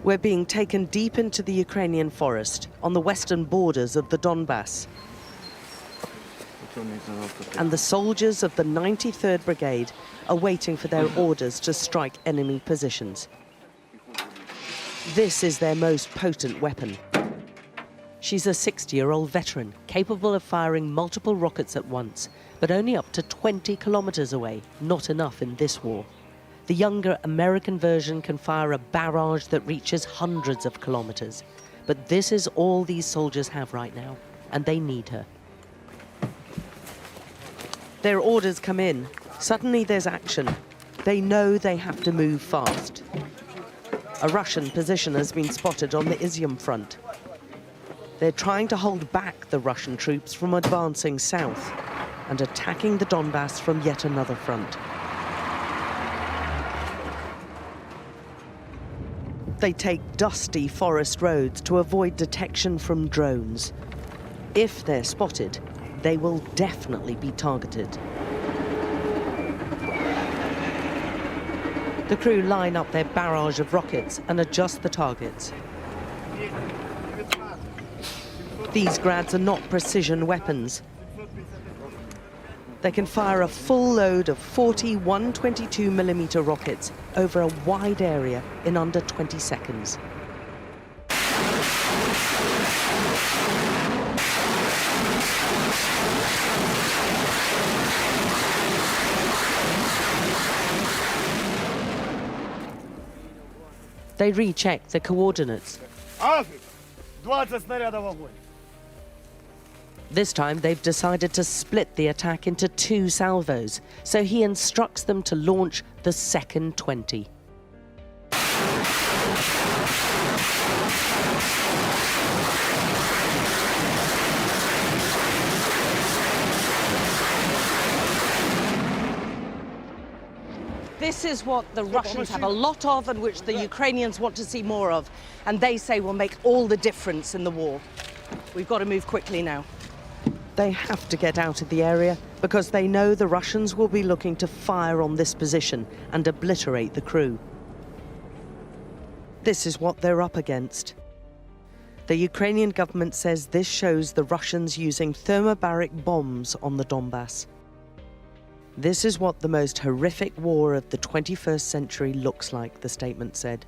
We're being taken deep into the Ukrainian forest on the western borders of the Donbass. And the soldiers of the 93rd Brigade are waiting for their orders to strike enemy positions. This is their most potent weapon. She's a 60-year-old veteran, capable of firing multiple rockets at once, but only up to 20 kilometers away, not enough in this war. The younger American version can fire a barrage that reaches hundreds of kilometers. But this is all these soldiers have right now, and they need her. Their orders come in. Suddenly there's action. They know they have to move fast. A Russian position has been spotted on the Izium front. They're trying to hold back the Russian troops from advancing south and attacking the Donbass from yet another front. They take dusty forest roads to avoid detection from drones. If they're spotted, they will definitely be targeted. The crew line up their barrage of rockets and adjust the targets. These Grads are not precision weapons. They can fire a full load of 40 122mm rockets over a wide area in under 20 seconds. They recheck the coordinates. This time they've decided to split the attack into 2 salvos, so he instructs them to launch the second 20. This is what the Russians have a lot of and which the Ukrainians want to see more of, and they say will make all the difference in the war. We've got to move quickly now. They have to get out of the area because they know the Russians will be looking to fire on this position and obliterate the crew. This is what they're up against. The Ukrainian government says this shows the Russians using thermobaric bombs on the Donbass. This is what the most horrific war of the 21st century looks like, the statement said.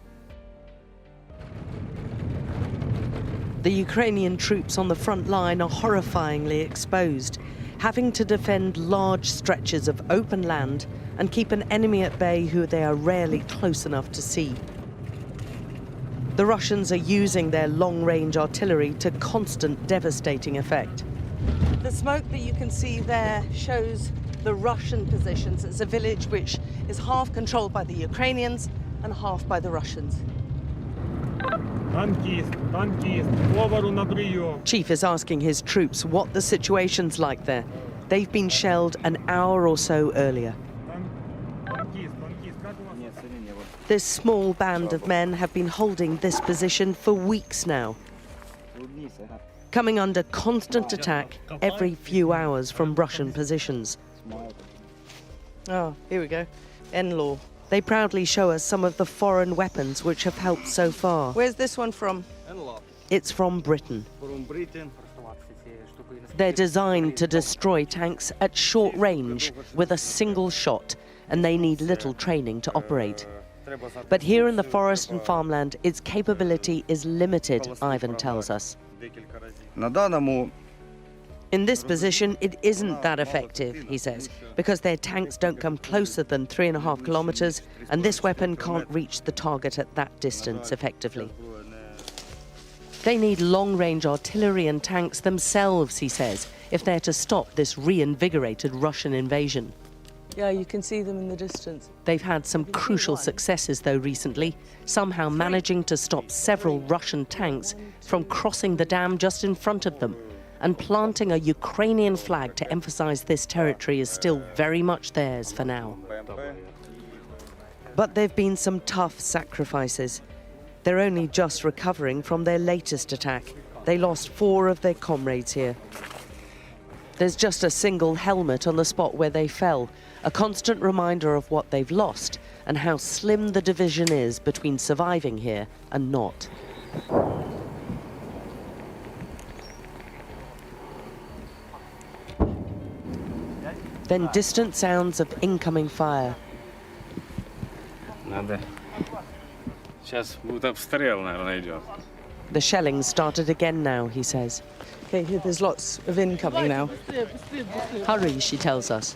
The Ukrainian troops on the front line are horrifyingly exposed, having to defend large stretches of open land and keep an enemy at bay who they are rarely close enough to see. The Russians are using their long-range artillery to constant devastating effect. The smoke that you can see there shows the Russian positions. It's a village which is half controlled by the Ukrainians and half by the Russians. Chief is asking his troops what the situation's like there. They've been shelled an hour or so earlier. This small band of men have been holding this position for weeks now, coming under constant attack every few hours from Russian positions. Oh, here we go. N-law. They proudly show us some of the foreign weapons which have helped so far. Where's this one from? It's from Britain. They're designed to destroy tanks at short range with a single shot, and they need little training to operate. But here in the forest and farmland, its capability is limited, Ivan tells us. In this position, it isn't that effective, he says, because their tanks don't come closer than 3.5 kilometers, and this weapon can't reach the target at that distance effectively. They need long-range artillery and tanks themselves, he says, if they're to stop this reinvigorated Russian invasion. Yeah, you can see them in the distance. They've had some crucial successes, though, recently, somehow managing to stop several Russian tanks from crossing the dam just in front of them. And planting a Ukrainian flag to emphasize this territory is still very much theirs for now. But there've been some tough sacrifices. They're only just recovering from their latest attack. They lost 4 of their comrades here. There's just a single helmet on the spot where they fell. a constant reminder of what they've lost and how slim the division is between surviving here and not. Then distant sounds of incoming fire. The shelling started again now, he says. Okay, here there's lots of incoming now. Hurry, she tells us.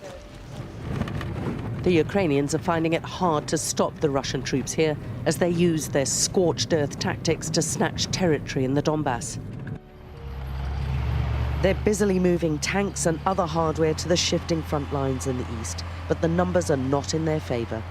The Ukrainians are finding it hard to stop the Russian troops here as they use their scorched earth tactics to snatch territory in the Donbass. They're busily moving tanks and other hardware to the shifting front lines in the east, but the numbers are not in their favor.